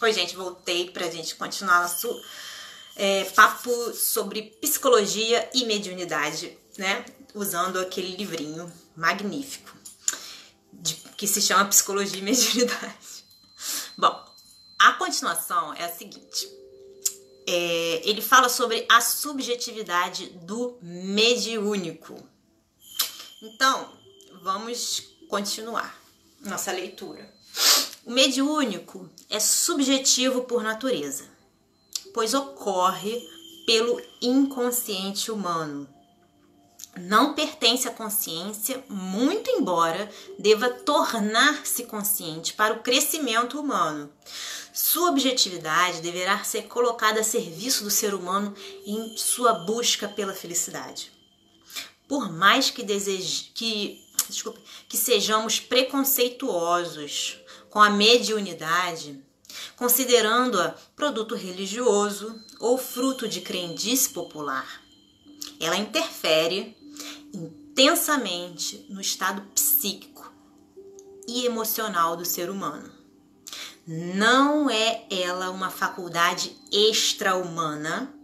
Oi, gente, voltei pra gente continuar nosso papo sobre psicologia e mediunidade, né? Usando aquele livrinho magnífico que se chama Psicologia e Mediunidade. Bom, a continuação é a seguinte. Ele fala sobre a subjetividade do mediúnico. Então, vamos continuar nossa leitura. O mediúnico é subjetivo por natureza, pois ocorre pelo inconsciente humano. Não pertence à consciência, muito embora deva tornar-se consciente para o crescimento humano. Sua objetividade deverá ser colocada a serviço do ser humano em sua busca pela felicidade. Por mais que sejamos preconceituosos com a mediunidade, considerando-a produto religioso ou fruto de crendice popular, ela interfere intensamente no estado psíquico e emocional do ser humano. Não é ela uma faculdade extra-humana,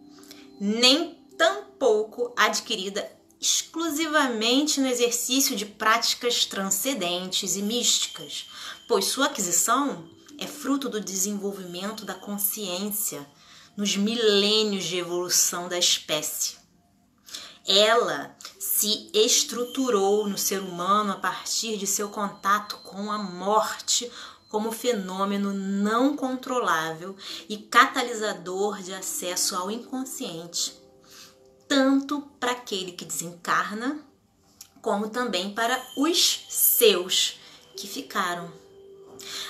nem tampouco adquirida exclusivamente no exercício de práticas transcendentes e místicas, pois sua aquisição é fruto do desenvolvimento da consciência nos milênios de evolução da espécie. Ela se estruturou no ser humano a partir de seu contato com a morte como fenômeno não controlável e catalisador de acesso ao inconsciente, tanto para aquele que desencarna, como também para os seus que ficaram.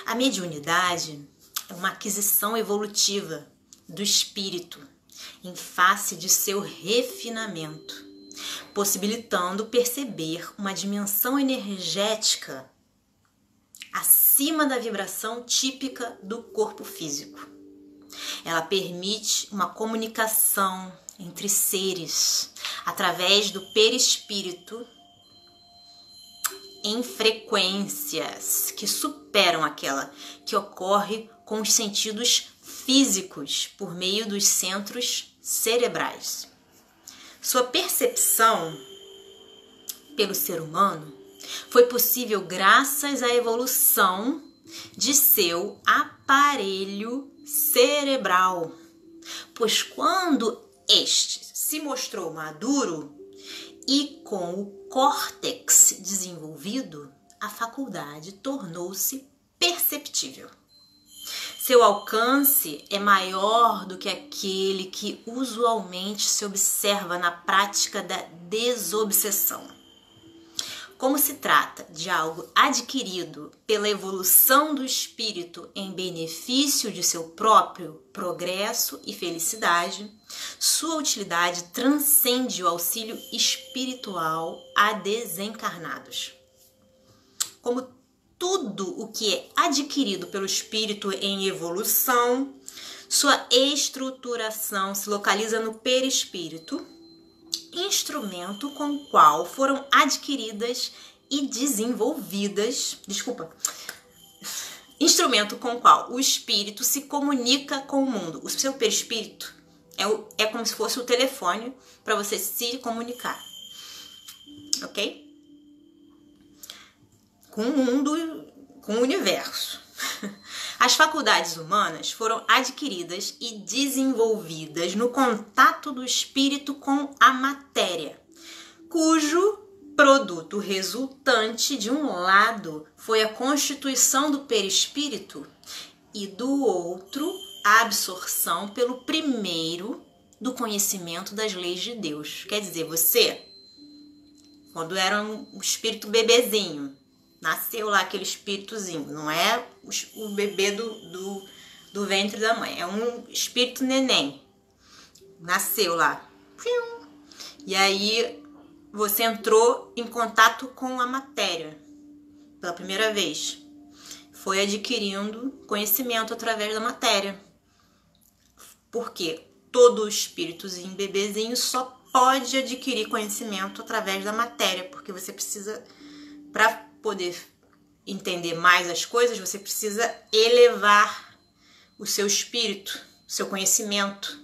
A mediunidade é uma aquisição evolutiva do espírito em face de seu refinamento, possibilitando perceber uma dimensão energética acima da vibração típica do corpo físico. Ela permite uma comunicação entre seres através do perispírito em frequências que superam aquela que ocorre com os sentidos físicos por meio dos centros cerebrais. Sua percepção pelo ser humano foi possível graças à evolução de seu aparelho cerebral, pois quando este se mostrou maduro e com o córtex desenvolvido, a faculdade tornou-se perceptível. Seu alcance é maior do que aquele que usualmente se observa na prática da desobsessão. Como se trata de algo adquirido pela evolução do espírito em benefício de seu próprio progresso e felicidade, sua utilidade transcende o auxílio espiritual a desencarnados. Como tudo o que é adquirido pelo espírito em evolução, sua estruturação se localiza no perispírito, instrumento com o qual foram adquiridas e desenvolvidas, instrumento com o qual o espírito se comunica com o mundo. O seu perispírito é como se fosse o telefone para você se comunicar, ok? Com o mundo, com o universo. As faculdades humanas foram adquiridas e desenvolvidas no contato do espírito com a matéria, cujo produto resultante, de um lado, foi a constituição do perispírito e do outro, a absorção pelo primeiro do conhecimento das leis de Deus. Quer dizer, você, quando era um espírito bebezinho, nasceu lá aquele espíritozinho, não é o bebê do ventre da mãe, é um espírito neném, nasceu lá, e aí você entrou em contato com a matéria pela primeira vez, foi adquirindo conhecimento através da matéria, porque todo espíritozinho, bebezinho, só pode adquirir conhecimento através da matéria, porque você precisa, para poder entender mais as coisas, você precisa elevar o seu espírito, o seu conhecimento.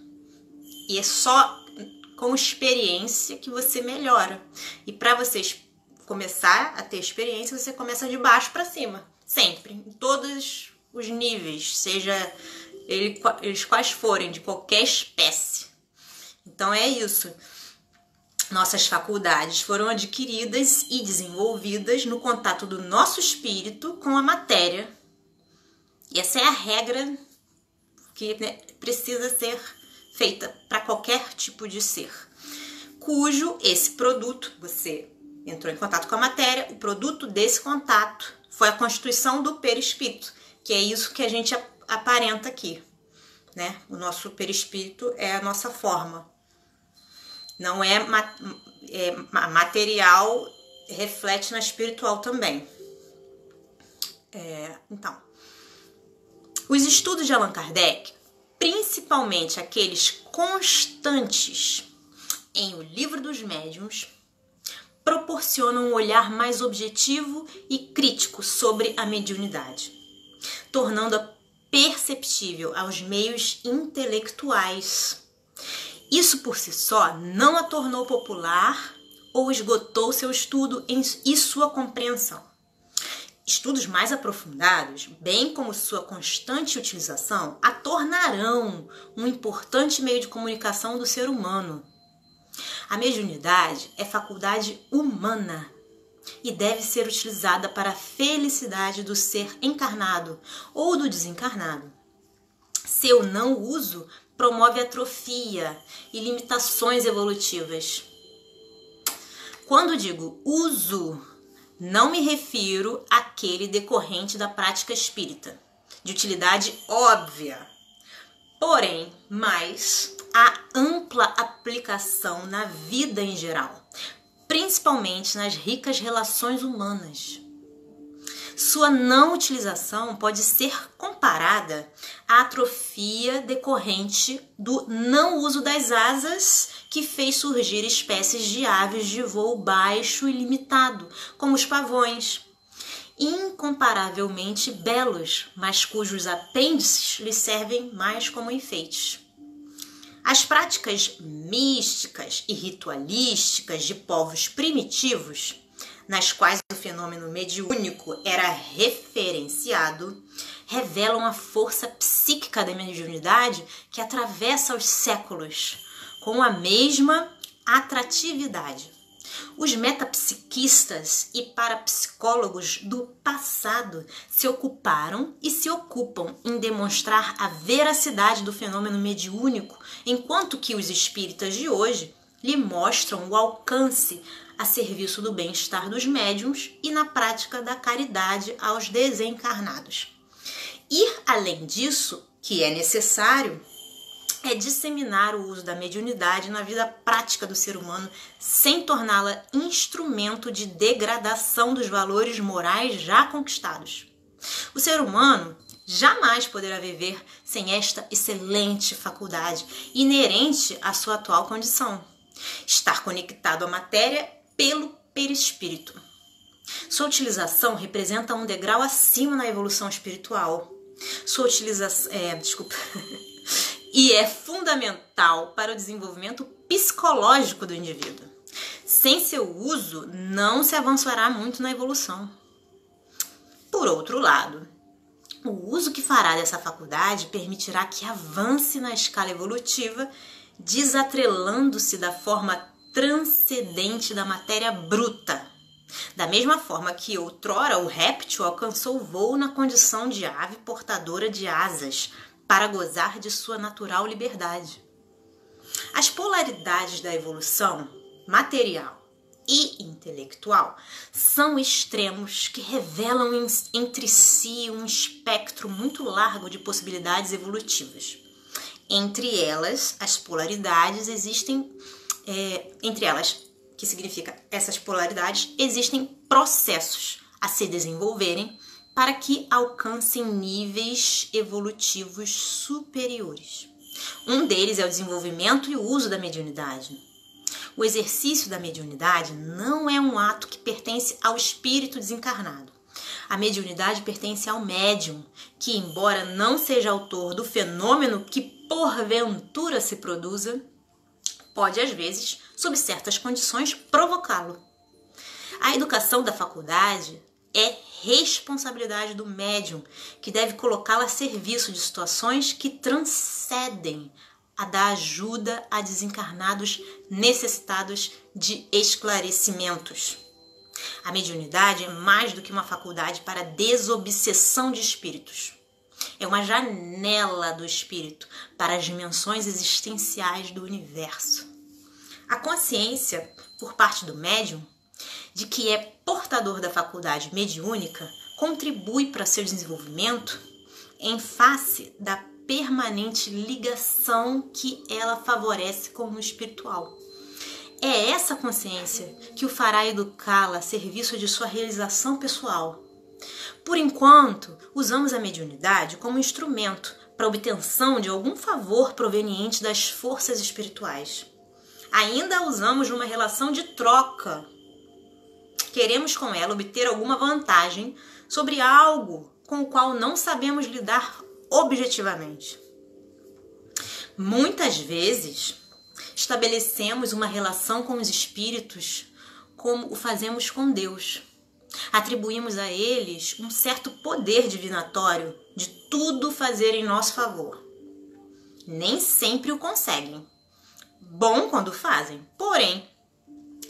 E é só com experiência que você melhora. E para vocês começar a ter experiência, você começa de baixo para cima, sempre, em todos os níveis, seja eles quais forem, de qualquer espécie. Então é isso. Nossas faculdades foram adquiridas e desenvolvidas no contato do nosso espírito com a matéria. E essa é a regra que precisa ser feita para qualquer tipo de ser, cujo esse produto, você entrou em contato com a matéria, o produto desse contato foi a constituição do perispírito, que é isso que a gente aparenta aqui, né? O nosso perispírito é a nossa forma. Não é material, reflete na espiritual também. Então, os estudos de Allan Kardec, principalmente aqueles constantes em O Livro dos Médiuns, proporcionam um olhar mais objetivo e crítico sobre a mediunidade, tornando-a perceptível aos meios intelectuais. Isso por si só não a tornou popular ou esgotou seu estudo e sua compreensão. Estudos mais aprofundados, bem como sua constante utilização, a tornarão um importante meio de comunicação do ser humano. A mediunidade é faculdade humana e deve ser utilizada para a felicidade do ser encarnado ou do desencarnado. Seu não uso promove atrofia e limitações evolutivas. Quando digo uso, não me refiro àquele decorrente da prática espírita, de utilidade óbvia, porém, mais a ampla aplicação na vida em geral, principalmente nas ricas relações humanas. Sua não utilização pode ser comparada à atrofia decorrente do não uso das asas que fez surgir espécies de aves de voo baixo e limitado, como os pavões, incomparavelmente belos, mas cujos apêndices lhe servem mais como enfeites. As práticas místicas e ritualísticas de povos primitivos, nas quais o fenômeno mediúnico era referenciado, revelam a força psíquica da mediunidade que atravessa os séculos, com a mesma atratividade. Os metapsiquistas e parapsicólogos do passado se ocuparam e se ocupam em demonstrar a veracidade do fenômeno mediúnico, enquanto que os espíritas de hoje lhe mostram o alcance a serviço do bem-estar dos médiuns e na prática da caridade aos desencarnados. Ir além disso, que é necessário, é disseminar o uso da mediunidade na vida prática do ser humano sem torná-la instrumento de degradação dos valores morais já conquistados. O ser humano jamais poderá viver sem esta excelente faculdade inerente à sua atual condição: estar conectado à matéria pelo perispírito. Sua utilização representa um degrau acima na evolução espiritual. Sua utilização, e é fundamental para o desenvolvimento psicológico do indivíduo. Sem seu uso, não se avançará muito na evolução. Por outro lado, o uso que fará dessa faculdade permitirá que avance na escala evolutiva, desatrelando-se da forma transcendente da matéria bruta. Da mesma forma que outrora o réptil alcançou o voo na condição de ave portadora de asas, para gozar de sua natural liberdade. As polaridades da evolução material e intelectual são extremos que revelam entre si um espectro muito largo de possibilidades evolutivas. Entre elas, as polaridades existem, que significa essas polaridades, existem processos a se desenvolverem para que alcancem níveis evolutivos superiores. Um deles é o desenvolvimento e o uso da mediunidade. O exercício da mediunidade não é um ato que pertence ao espírito desencarnado. A mediunidade pertence ao médium, que, embora não seja autor do fenômeno que porventura se produza, pode, às vezes, sob certas condições, provocá-lo. A educação da faculdade é responsabilidade do médium, que deve colocá-la a serviço de situações que transcendem a da ajuda a desencarnados necessitados de esclarecimentos. A mediunidade é mais do que uma faculdade para a desobsessão de espíritos. É uma janela do espírito para as dimensões existenciais do universo. A consciência, por parte do médium, de que é portador da faculdade mediúnica, contribui para seu desenvolvimento em face da permanente ligação que ela favorece com o espiritual. É essa consciência que o fará educá-la a serviço de sua realização pessoal. Por enquanto, usamos a mediunidade como instrumento para a obtenção de algum favor proveniente das forças espirituais. Ainda a usamos numa relação de troca. Queremos com ela obter alguma vantagem sobre algo com o qual não sabemos lidar objetivamente. Muitas vezes, estabelecemos uma relação com os espíritos como o fazemos com Deus. Atribuímos a eles um certo poder divinatório de tudo fazer em nosso favor. Nem sempre o conseguem. Bom quando fazem, porém,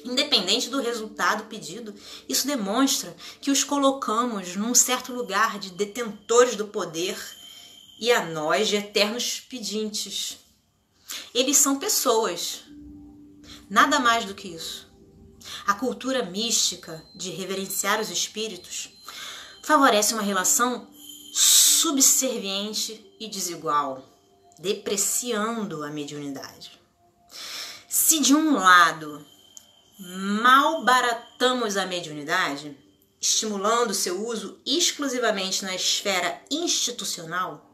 independente do resultado pedido, isso demonstra que os colocamos num certo lugar de detentores do poder e a nós de eternos pedintes. Eles são pessoas, nada mais do que isso. A cultura mística de reverenciar os espíritos favorece uma relação subserviente e desigual, depreciando a mediunidade. Se de um lado malbaratamos a mediunidade, estimulando seu uso exclusivamente na esfera institucional,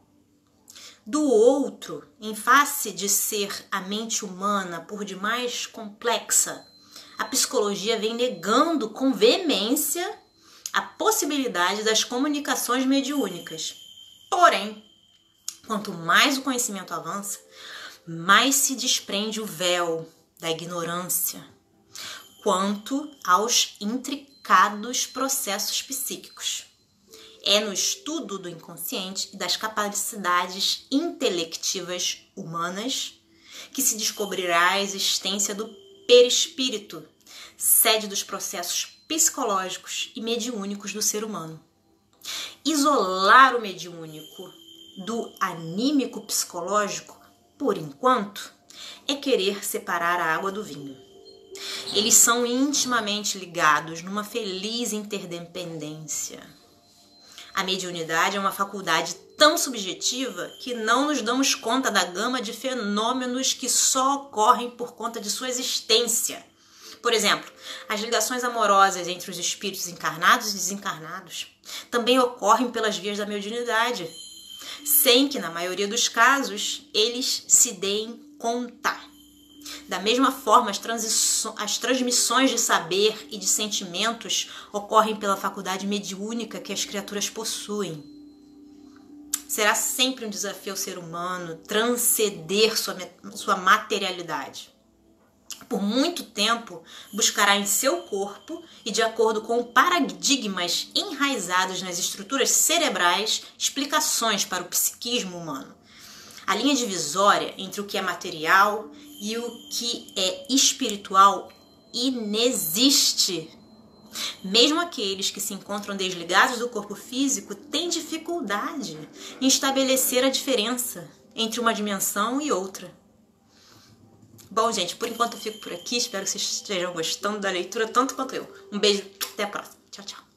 do outro, em face de ser a mente humana por demais complexa, a psicologia vem negando com veemência a possibilidade das comunicações mediúnicas. Porém, quanto mais o conhecimento avança, mais se desprende o véu da ignorância quanto aos intricados processos psíquicos. É no estudo do inconsciente e das capacidades intelectivas humanas que se descobrirá a existência do perispírito, sede dos processos psicológicos e mediúnicos do ser humano. Isolar o mediúnico do anímico psicológico, por enquanto, é querer separar a água do vinho. Eles são intimamente ligados numa feliz interdependência. A mediunidade é uma faculdade tão subjetiva que não nos damos conta da gama de fenômenos que só ocorrem por conta de sua existência. Por exemplo, as ligações amorosas entre os espíritos encarnados e desencarnados também ocorrem pelas vias da mediunidade, sem que, na maioria dos casos, eles se deem conta. Da mesma forma, as transmissões de saber e de sentimentos ocorrem pela faculdade mediúnica que as criaturas possuem. Será sempre um desafio ao ser humano transcender sua materialidade. Por muito tempo, buscará em seu corpo e de acordo com paradigmas enraizados nas estruturas cerebrais explicações para o psiquismo humano. A linha divisória entre o que é material e o que é espiritual inexiste. Mesmo aqueles que se encontram desligados do corpo físico têm dificuldade em estabelecer a diferença entre uma dimensão e outra. Bom, gente, por enquanto eu fico por aqui. Espero que vocês estejam gostando da leitura tanto quanto eu. Um beijo, até a próxima. Tchau, tchau.